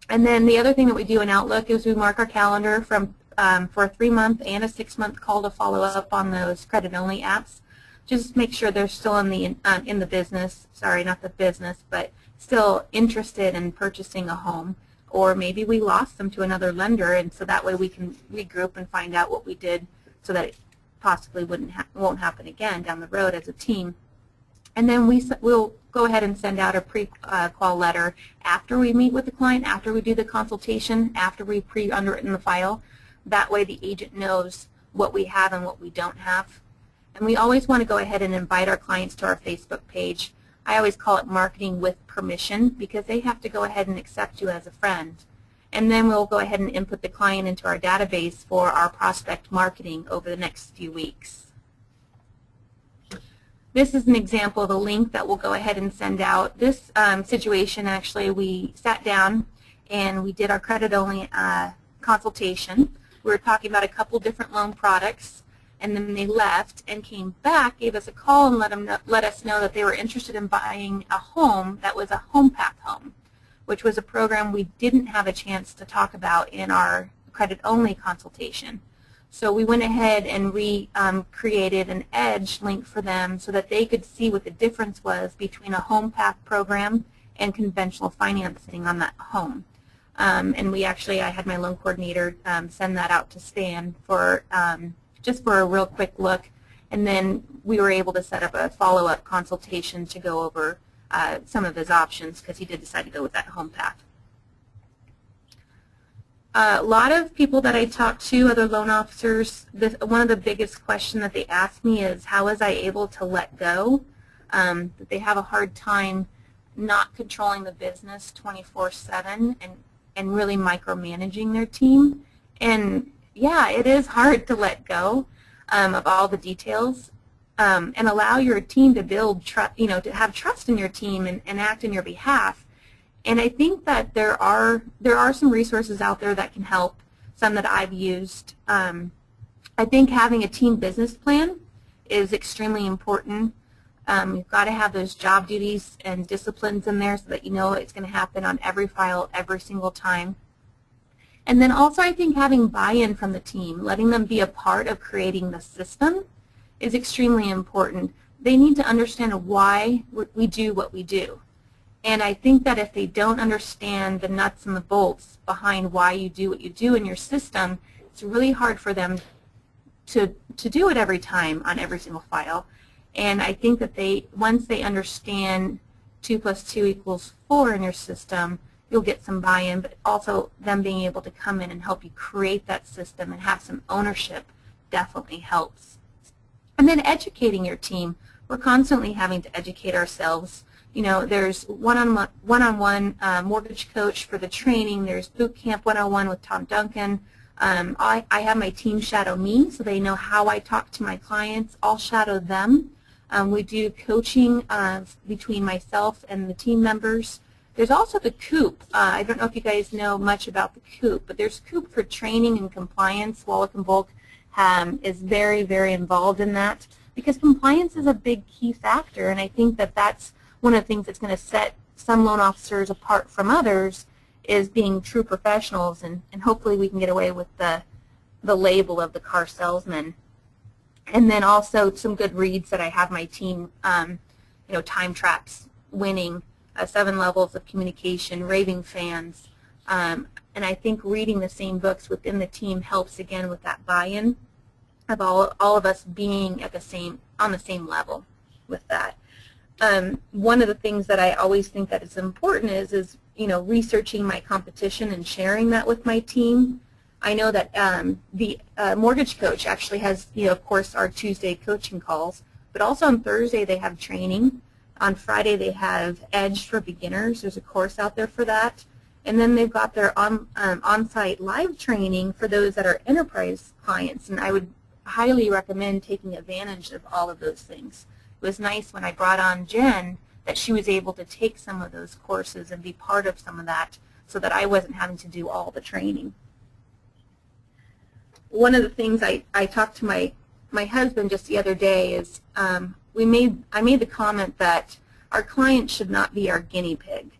And then the other thing that we do in Outlook is we mark our calendar for a 3-month and a 6-month call to follow up on those credit-only apps. Just make sure they're still in the business, sorry, not the business, but still interested in purchasing a home. Or maybe we lost them to another lender, and so that way we can regroup and find out what we did so that it possibly won't happen again down the road as a team. And then we'll go ahead and send out a pre-qual letter after we meet with the client, after we do the consultation, after we pre-underwritten the file. That way the agent knows what we have and what we don't have. And we always want to go ahead and invite our clients to our Facebook page. I always call it marketing with permission, because they have to go ahead and accept you as a friend. And then we'll go ahead and input the client into our database for our prospect marketing over the next few weeks. This is an example of a link that we'll go ahead and send out. This situation, actually, we sat down and we did our credit-only consultation. We were talking about a couple different loan products, and then they left and came back, gave us a call, and let us know that they were interested in buying a home that was a home path home, which was a program we didn't have a chance to talk about in our credit-only consultation. So we went ahead and created an EDGE link for them so that they could see what the difference was between a home path program and conventional financing on that home. And I had my loan coordinator send that out to Stan for just for a real quick look, and then we were able to set up a follow-up consultation to go over some of his options, because he did decide to go with that home path. A lot of people that I talk to, other loan officers, one of the biggest questions that they ask me is, how was I able to let go? That they have a hard time not controlling the business 24/7 and really micromanaging their team. And yeah, it is hard to let go of all the details and allow your team to build trust, to have trust in your team and act in your behalf. And I think that there are some resources out there that can help, some that I've used. I think having a team business plan is extremely important. You've got to have those job duties and disciplines in there so that you know it's going to happen on every file every single time. And then also I think having buy-in from the team, letting them be a part of creating the system is extremely important. They need to understand why we do what we do. And I think that if they don't understand the nuts and the bolts behind why you do what you do in your system, it's really hard for them to do it every time on every single file. And I think that once they understand 2 + 2 = 4 in your system, you'll get some buy-in, but also them being able to come in and help you create that system and have some ownership definitely helps. And then educating your team. We're constantly having to educate ourselves. There's one-on-one mortgage coach for the training. There's Boot Camp 101 with Tom Duncan. I have my team shadow me so they know how I talk to my clients. I'll shadow them. We do coaching between myself and the team members. There's also the COOP. I don't know if you guys know much about the COOP, but there's COOP for training and compliance. Wallach & Volk is very, very involved in that, because compliance is a big key factor, and I think that that's one of the things that's going to set some loan officers apart from others, is being true professionals, and hopefully we can get away with the label of the car salesman. And then also some good reads that I have my team, time traps winning 7 Levels of Communication, Raving Fans, and I think reading the same books within the team helps again with that buy-in of all of us being at on the same level with that. One of the things that I always think that is important is researching my competition and sharing that with my team. I know that the mortgage coach actually has, of course, our Tuesday coaching calls, but also on Thursday they have training. On Friday they have Edge for beginners. There's a course out there for that. And then they've got their on-site live training for those that are enterprise clients, and I would highly recommend taking advantage of all of those things. It was nice when I brought on Jen that she was able to take some of those courses and be part of some of that so that I wasn't having to do all the training. One of the things I talked to my husband just the other day is I made the comment that our client should not be our guinea pig.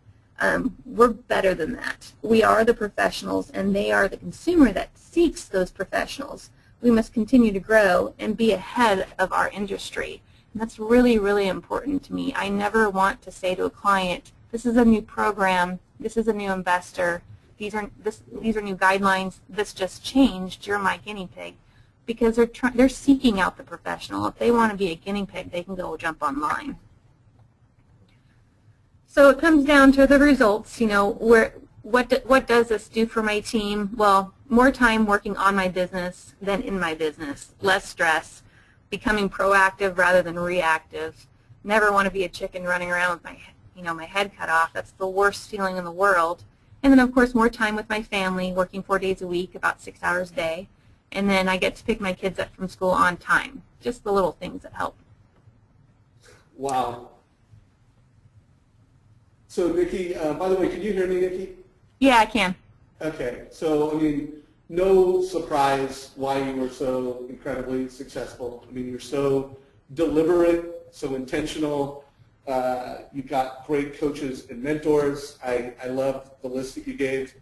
We're better than that. We are the professionals, and they are the consumer that seeks those professionals. We must continue to grow and be ahead of our industry. And that's really, really important to me. I never want to say to a client, this is a new program, this is a new investor, these are new guidelines, this just changed, you're my guinea pig. Because they're seeking out the professional. If they want to be a guinea pig, they can go jump online. So it comes down to the results, what does this do for my team? Well, more time working on my business than in my business, less stress, becoming proactive rather than reactive. Never want to be a chicken running around with my head cut off. That's the worst feeling in the world. And then, of course, more time with my family, working 4 days a week, about 6 hours a day. And then I get to pick my kids up from school on time. Just the little things that help. Wow. So, Nikki, by the way, can you hear me, Nikki? Yeah, I can. Okay. So, no surprise why you were so incredibly successful. You're so deliberate, so intentional. You've got great coaches and mentors. I love the list that you gave.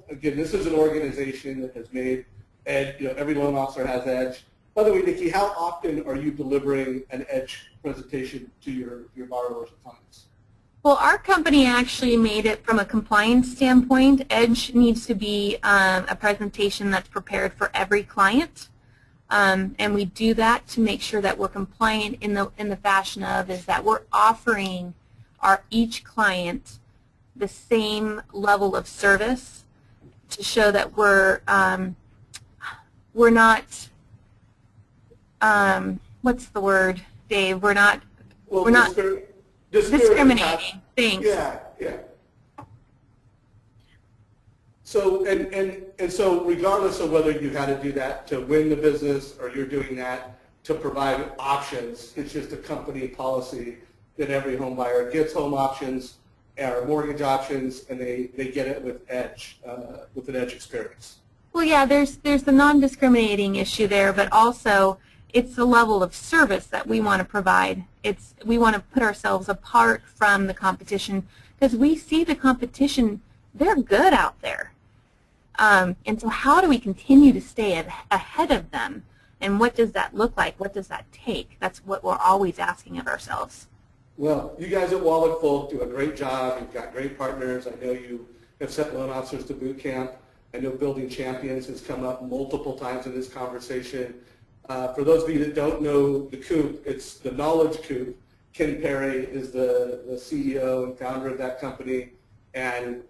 Again, this is an organization that has made Edge, every loan officer has Edge. By the way, Nikki, how often are you delivering an Edge presentation to your borrowers and clients? Well, our company actually made it from a compliance standpoint. Edge needs to be a presentation that's prepared for every client. And we do that to make sure that we're compliant in the fashion of is that we're offering each client the same level of service to show that we're not what's the word, Dave? We're not discriminating. Thanks. Yeah. So and so regardless of whether you had to do that to win the business or you're doing that to provide options, it's just a company policy that every home buyer gets home options or mortgage options, and they get it with Edge, with an Edge experience. Well, yeah, there's the non-discriminating issue there, but also it's the level of service that we want to provide. We want to put ourselves apart from the competition because we see the competition, they're good out there. And so how do we continue to stay ahead of them? And what does that look like? What does that take? That's what we're always asking of ourselves. Well, you guys at Wallach Folk do a great job. You've got great partners. I know you have sent loan officers to boot camp. I know Building Champions has come up multiple times in this conversation. For those of you that don't know the Coop, it's the Knowledge Coop. Ken Perry is the CEO and founder of that company. And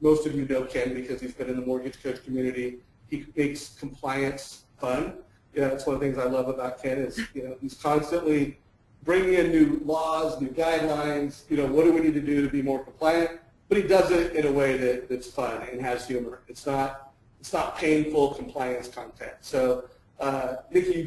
most of you know Ken because he's been in the mortgage coach community. He makes compliance fun. That's one of the things I love about Ken is he's constantly bringing in new laws, new guidelines. What do we need to do to be more compliant? But he does it in a way that's fun and has humor. It's not painful compliance content. So, Nikki,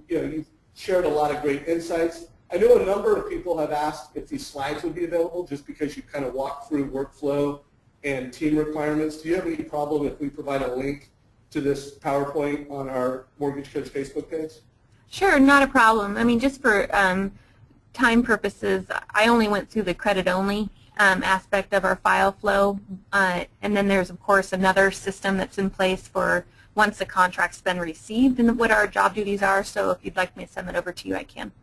you've shared a lot of great insights. I know a number of people have asked if these slides would be available just because you kind of walked through workflow and team requirements. Do you have any problem if we provide a link to this PowerPoint on our Mortgage Coach Facebook page? Sure, not a problem. Just for time purposes, I only went through the credit-only aspect of our file flow, and then there's, of course, another system that's in place for once the contract's been received and what our job duties are. So if you'd like me to send it over to you, I can.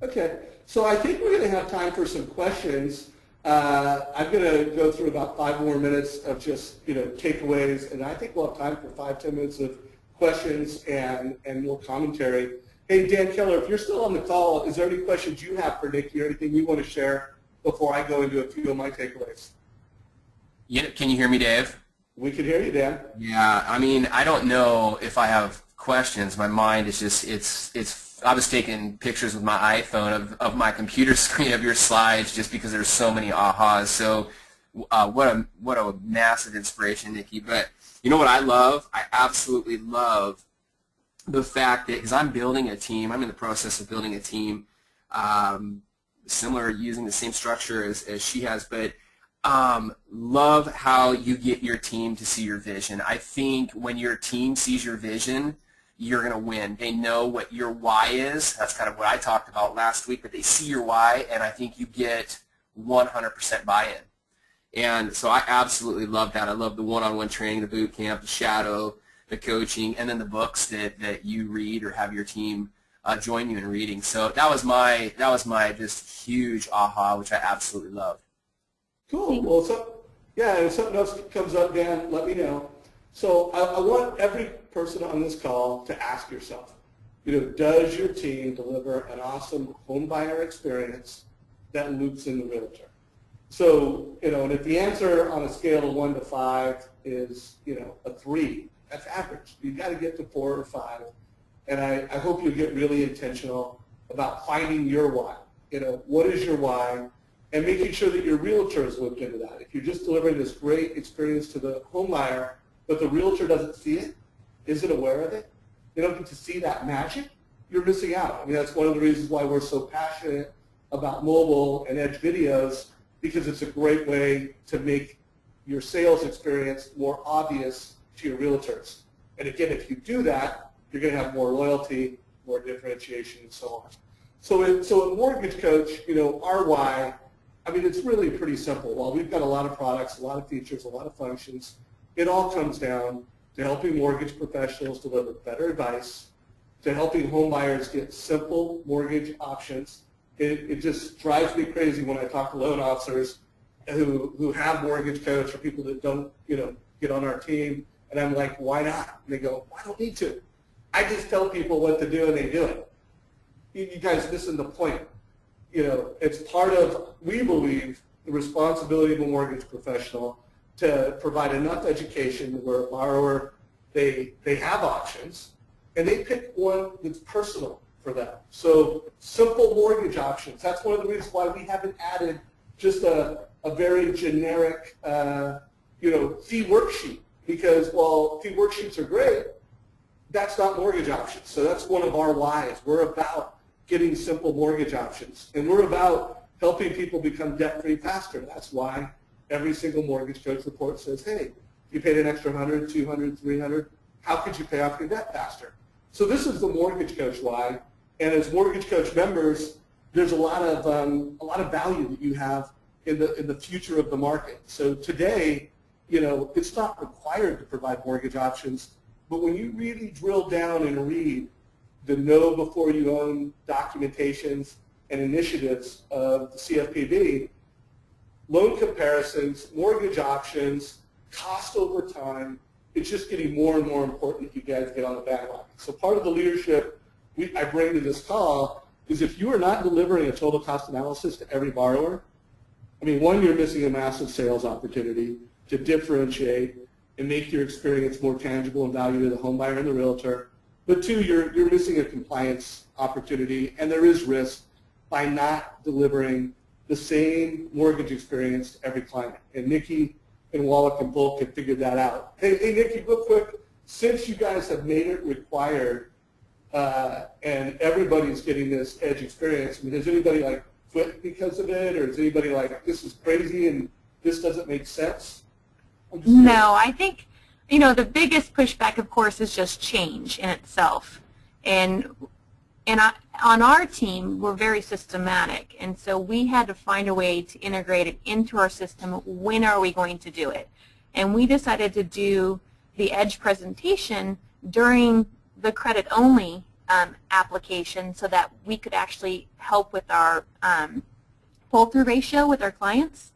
Okay, so I think we're going to have time for some questions. I'm going to go through about 5 more minutes of just takeaways, and I think we'll have time for 5-10 minutes of questions and more commentary. Hey, Dan Keller, if you're still on the call, is there any questions you have for Nikki or anything you want to share before I go into a few of my takeaways? Yeah, can you hear me, Dave? We can hear you, Dan. Yeah, I mean, I don't know if I have questions. My mind is just, I was taking pictures with my iPhone of my computer screen of your slides just because there's so many ahas. So what a massive inspiration, Nikki. But you know what I love? I absolutely love the fact that, because I'm building a team, I'm in the process of building a team, similar, using the same structure as she has, but love how you get your team to see your vision. I think when your team sees your vision, you're going to win. They know what your why is. That's kind of what I talked about last week, but they see your why, and I think you get 100% buy-in. And so I absolutely love that. I love the one-on-one training, the boot camp, the shadow, the coaching, and then the books that you read or have your team join you in reading. So that was my just huge aha, which I absolutely loved. Cool. Well, if something else comes up, Dan, let me know. So I want every person on this call to ask yourself, does your team deliver an awesome home buyer experience that loops in the realtor? So, and if the answer on a scale of 1 to 5 is, a 3, that's average. You've got to get to 4 or 5. And I hope you get really intentional about finding your why. What is your why? And making sure that your realtor is looped into that. If you're just delivering this great experience to the home buyer, but the realtor doesn't see it, isn't aware of it, they don't get to see that magic, you're missing out. I mean, that's one of the reasons why we're so passionate about mobile and edge videos, because it's a great way to make your sales experience more obvious to your realtors. And again, if you do that, you're going to have more loyalty, more differentiation, and so on. So in Mortgage Coach, our why, I mean, it's really pretty simple. While we've got a lot of products, a lot of features, a lot of functions, it all comes down to helping mortgage professionals deliver better advice, to helping home buyers get simple mortgage options. It just drives me crazy when I talk to loan officers who have Mortgage Coach or people that don't, get on our team, and I'm like, why not? And they go, I don't need to. I just tell people what to do and they do it. You guys missing the point. It's part of, we believe, the responsibility of a mortgage professional to provide enough education where a borrower, they have options, and they pick one that's personal for them. So simple mortgage options. That's one of the reasons why we haven't added just a very generic, fee worksheet. Because while fee worksheets are great, that's not mortgage options. So that's one of our whys. We're about getting simple mortgage options. And we're about helping people become debt-free faster. That's why every single Mortgage Coach report says, hey, you paid an extra $100, $200, $300, how could you pay off your debt faster? So this is the Mortgage Coach why. And as Mortgage Coach members, there's a lot of value that you have in the future of the market. So today, it's not required to provide mortgage options, but when you really drill down and read the know before you own documentations and initiatives of the CFPB, loan comparisons, mortgage options, cost over time, it's just getting more and more important that you guys get on the bandwagon. So part of the leadership I bring to this call is if you are not delivering a total cost analysis to every borrower, I mean, one, you're missing a massive sales opportunity to differentiate and make your experience more tangible and value to the home buyer and the realtor. But two, you're missing a compliance opportunity, and there is risk by not delivering the same mortgage experience to every client. And Nikki and Wallach and Volk have figured that out. Hey, Nikki, real quick, since you guys have made it required and everybody's getting this edge experience, I mean, has anybody quit because of it, or is anybody this is crazy and this doesn't make sense? No, I think, the biggest pushback, of course, is just change in itself. And on our team, we're very systematic, and so we had to find a way to integrate it into our system. When are we going to do it? And we decided to do the Edge presentation during the credit-only application so that we could actually help with our pull-through ratio with our clients.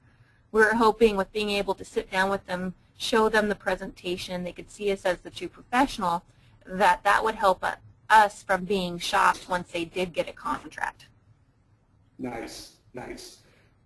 We're hoping with being able to sit down with them, show them the presentation, they could see us as the true professional, that would help us from being shocked once they did get a contract. Nice, nice.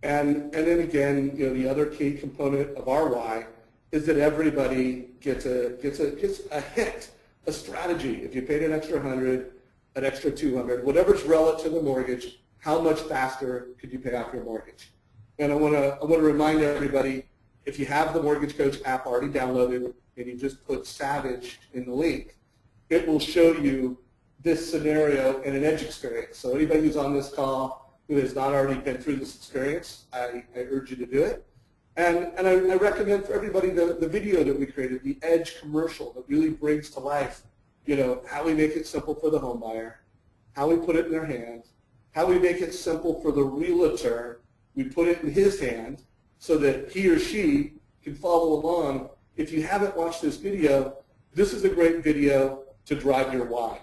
And then again, you know, the other key component of our why is that everybody gets a hint, a strategy. If you paid an extra 100, an extra 200, whatever's relative to the mortgage, how much faster could you pay off your mortgage? And I want to remind everybody, if you have the Mortgage Coach app already downloaded and you just put Savage in the link, it will show you this scenario in an edge experience. So anybody who's on this call who has not already been through this experience, I urge you to do it. And I recommend for everybody the video that we created, the Edge commercial that really brings to life, you know, how we make it simple for the home buyer, how we put it in their hands, how we make it simple for the realtor. We put it in his hand so that he or she can follow along. If you haven't watched this video, this is a great video to drive your why.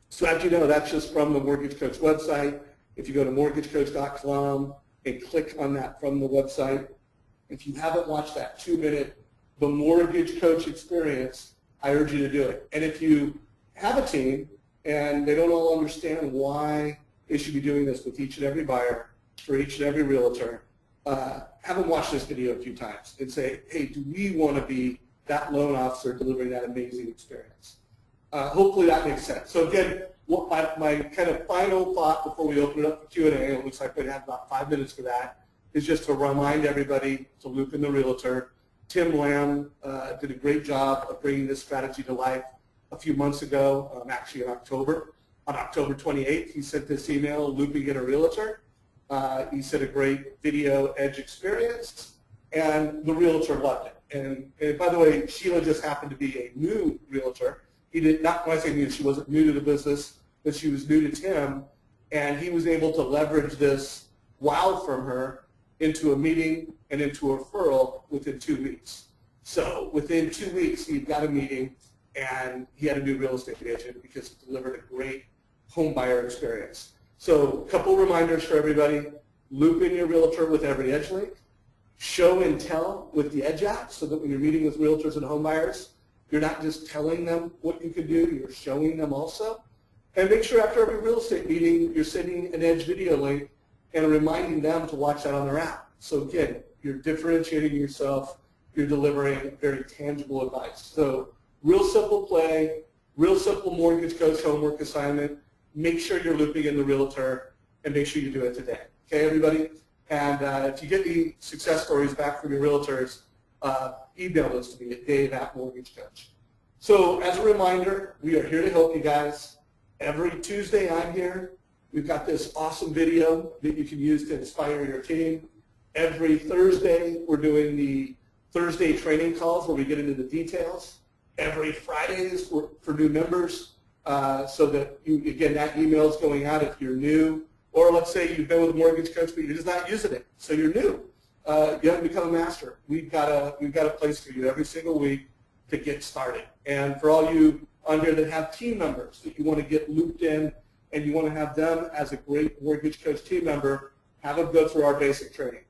So as you know, that's just from the Mortgage Coach website. If you go to mortgagecoach.com and click on that from the website, if you haven't watched that 2-minute The Mortgage Coach experience, I urge you to do it. And if you have a team and they don't all understand why they should be doing this with each and every buyer, for each and every realtor, have them watch this video a few times and say, hey, do we want to be that loan officer delivering that amazing experience? Hopefully that makes sense. So again, my kind of final thought before we open it up for Q&A, it looks like we have about 5 minutes for that, is just to remind everybody to loop in the realtor. Tim Lamb did a great job of bringing this strategy to life a few months ago, actually in October. On October 28th, he sent this email, looping in a realtor. He said a great video edge experience, and the realtor loved it. And by the way, Sheila just happened to be a new realtor. He did not, when I say new, she wasn't new to the business, but she was new to Tim, and he was able to leverage this wow from her into a meeting and into a referral within 2 weeks. So within 2 weeks, he got a meeting, and he had a new real estate agent because he delivered a great home buyer experience. So a couple reminders for everybody: loop in your realtor with every edge link, show and tell with the Edge app so that when you're meeting with realtors and home buyers, you're not just telling them what you can do, you're showing them also. And make sure after every real estate meeting, you're sending an Edge video link and reminding them to watch that on their app. So again, you're differentiating yourself, you're delivering very tangible advice. So real simple play, real simple Mortgage Coach homework assignment. Make sure you're looping in the realtor, and make sure you do it today. Okay, everybody? And if you get any success stories back from your realtors, email those to me at dave@mortgagecoach. So as a reminder, we are here to help you guys. Every Tuesday I'm here. We've got this awesome video that you can use to inspire your team. Every Thursday we're doing the Thursday training calls where we get into the details. Every Fridays for new members. So that, again, that email is going out if you're new, or let's say you've been with a Mortgage Coach but you're just not using it, so you're new. You haven't become a master. We've got a place for you every single week to get started. And for all you on here that have team members that you want to get looped in and you want to have them as a great Mortgage Coach team member, have them go through our basic training.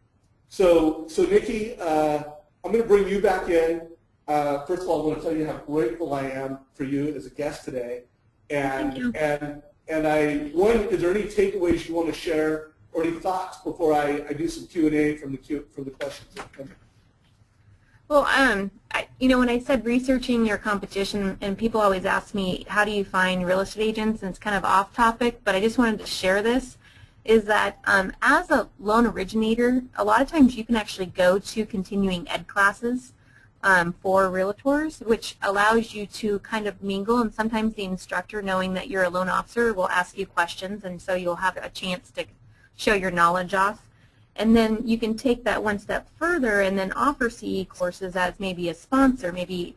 So Nikki, I'm going to bring you back in. First of all, I want to tell you how grateful I am for you as a guest today. And is there any takeaways you want to share or any thoughts before I do some Q&A from the questions that come in? Well, when I said researching your competition, and people always ask me, how do you find real estate agents? And it's kind of off topic, but I just wanted to share this, is that as a loan originator, a lot of times you can actually go to continuing ed classes for realtors, which allows you to kind of mingle, and sometimes the instructor, knowing that you're a loan officer, will ask you questions, and so you'll have a chance to show your knowledge off. And then you can take that one step further and then offer CE courses as maybe a sponsor, maybe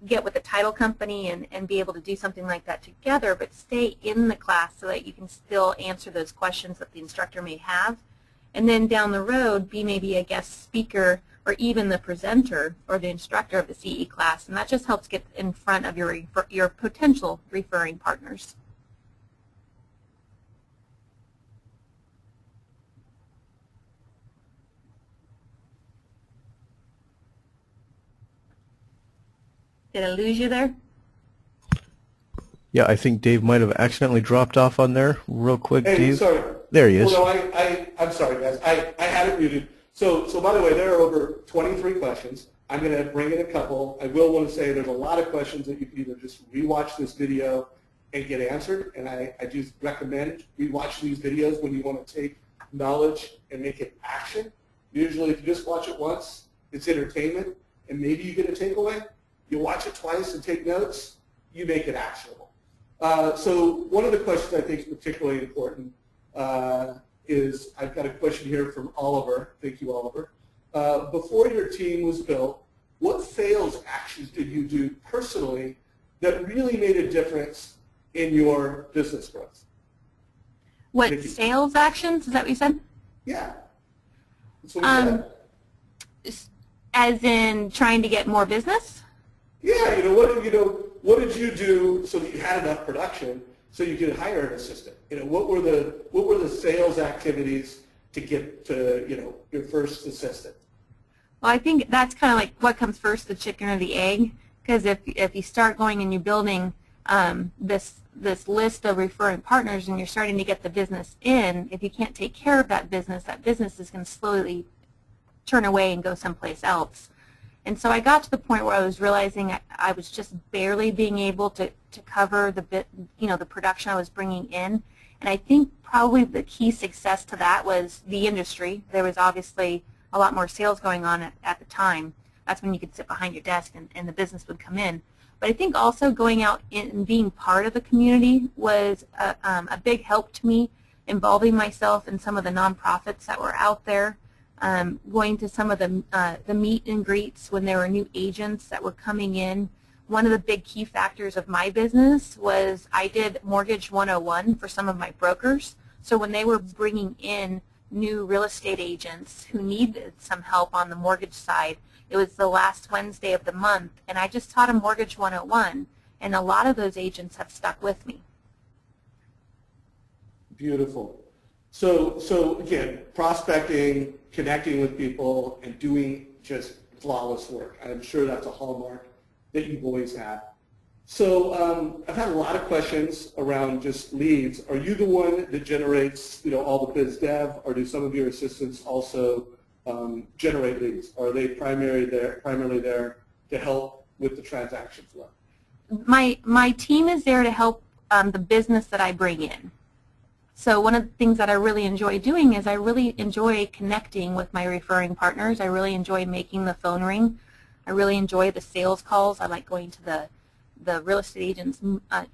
get with a title company and be able to do something like that together, but stay in the class so that you can still answer those questions that the instructor may have. And then down the road, be maybe a guest speaker or even the presenter or the instructor of the CE class, and that just helps get in front of your potential referring partners. Did I lose you there? Yeah, I think Dave might have accidentally dropped off on there. Real quick, Hey, Dave. sorry. There he is. Well, no, I'm sorry, guys. I had it muted. So by the way, there are over 23 questions. I'm going to bring in a couple. I will want to say there's a lot of questions that you can either just rewatch this video and get answered, and I just recommend rewatch these videos when you want to take knowledge and make it action. Usually, if you just watch it once, it's entertainment, and maybe you get a takeaway. You watch it twice and take notes, you make it actionable. So one of the questions I think is particularly important is, I've got a question here from Oliver. Thank you, Oliver. Before your team was built, what sales actions did you do personally that really made a difference in your business growth? What, Nikki? sales actions? Is that what you said? Yeah. That's what we said. As in trying to get more business? Yeah, what did you do so that you had enough production so you could hire an assistant? What were the sales activities to get to your first assistant? Well, I think that's kind of like what comes first, the chicken or the egg. Because if you start going and you're building this list of referring partners and you're starting to get the business in, if you can't take care of that business is going to slowly turn away and go someplace else. And so I got to the point where I was realizing I was just barely being able to cover the production I was bringing in. And I think probably the key success to that was the industry. There was obviously a lot more sales going on at the time. That's when you could sit behind your desk and the business would come in. But I think also going out and being part of the community was a big help to me, involving myself in some of the nonprofits that were out there. Going to some of the meet and greets when there were new agents that were coming in. One of the big key factors of my business was I did Mortgage 101 for some of my brokers. So when they were bringing in new real estate agents who needed some help on the mortgage side, it was the last Wednesday of the month, and I just taught them Mortgage 101, and a lot of those agents have stuck with me. Beautiful. So again, prospecting, connecting with people, and doing just flawless work. I'm sure that's a hallmark that you've always had. So I've had a lot of questions around just leads. Are you the one that generates all the biz dev, or do some of your assistants also generate leads? Or are they primarily there to help with the transaction flow? My team is there to help the business that I bring in. So one of the things that I really enjoy doing is I really enjoy connecting with my referring partners. I really enjoy making the phone ring. I really enjoy the sales calls. I like going to the real estate agents,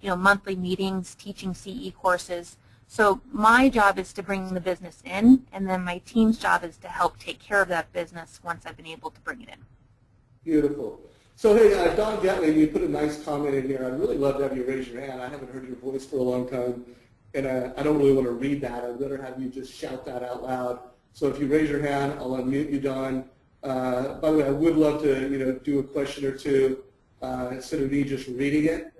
monthly meetings, teaching CE courses. So my job is to bring the business in, and then my team's job is to help take care of that business once I've been able to bring it in. Beautiful. So hey, Don Gatlin, you put a nice comment in here. I'd really love to have you raise your hand. I haven't heard your voice for a long time, and I don't really want to read that. I'd rather have you just shout that out loud. So if you raise your hand, I'll unmute you, Don. By the way, I would love to do a question or two instead of me just reading it,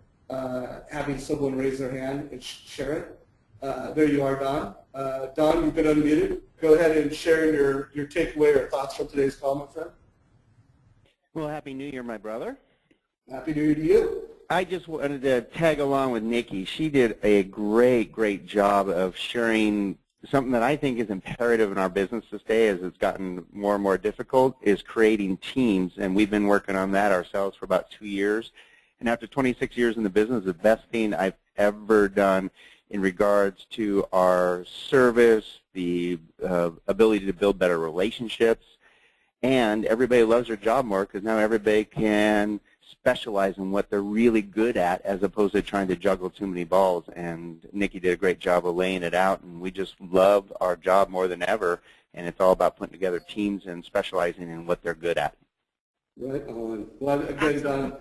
having someone raise their hand and share it. There you are, Don. Don, you've been unmuted. Go ahead and share your takeaway or thoughts from today's call, my friend. Well, Happy New Year, my brother. Happy New Year to you. I just wanted to tag along with Nikki. She did a great job of sharing something that I think is imperative in our business this day as it's gotten more and more difficult, is creating teams. And we've been working on that ourselves for about 2 years. And after 26 years in the business, the best thing I've ever done in regards to our service, the ability to build better relationships, and everybody loves their job more because now everybody can specialize in what they're really good at as opposed to trying to juggle too many balls. And Nikki did a great job of laying it out, and we just love our job more than ever, and it's all about putting together teams and specializing in what they're good at. Right on. Well, again, Don,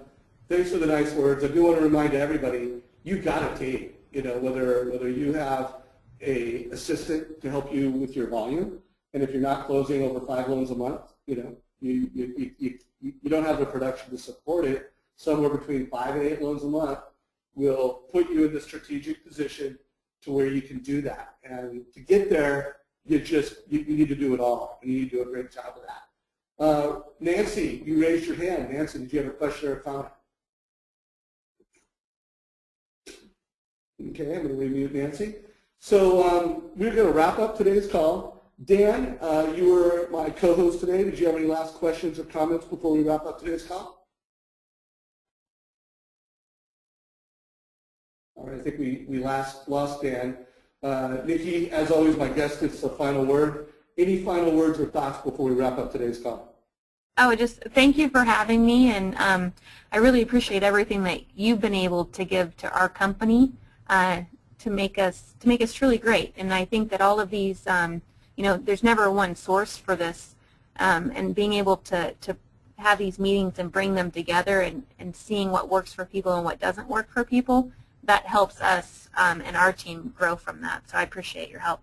thanks for the nice words. I do want to remind everybody, you've got a team. Whether you have an assistant to help you with your volume, and if you're not closing over 5 loans a month, you don't have the production to support it, somewhere between 5 and 8 loans a month will put you in the strategic position to where you can do that. And to get there, you need to do it all, and you need to do a great job of that. Nancy, you raised your hand. Nancy, did you have a question or a comment? Okay, I'm going to remute Nancy. So we're going to wrap up today's call. Dan, you were my co-host today. Did you have any last questions or comments before we wrap up today's call? All right, I think we lost Dan. Nikki, as always, my guest gets the final word. Any final words or thoughts before we wrap up today's call? Oh, just thank you for having me, and I really appreciate everything that you've been able to give to our company to make us truly great. And I think that all of these, you know, there's never one source for this, and being able to have these meetings and bring them together and seeing what works for people and what doesn't work for people, that helps us and our team grow from that. So I appreciate your help.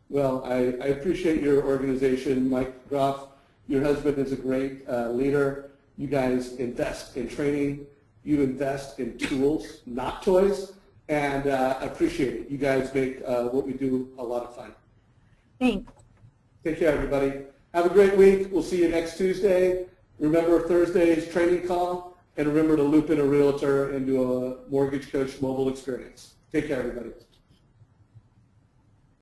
Well, I appreciate your organization, Mike GROFF. Your husband is a great leader. You guys invest in training. You invest in tools, not toys, and I appreciate it. You guys make what we do a lot of fun. Thanks. Take care, everybody. Have a great week. We'll see you next Tuesday. Remember Thursday's training call, and remember to loop in a realtor and do a Mortgage Coach mobile experience. Take care, everybody.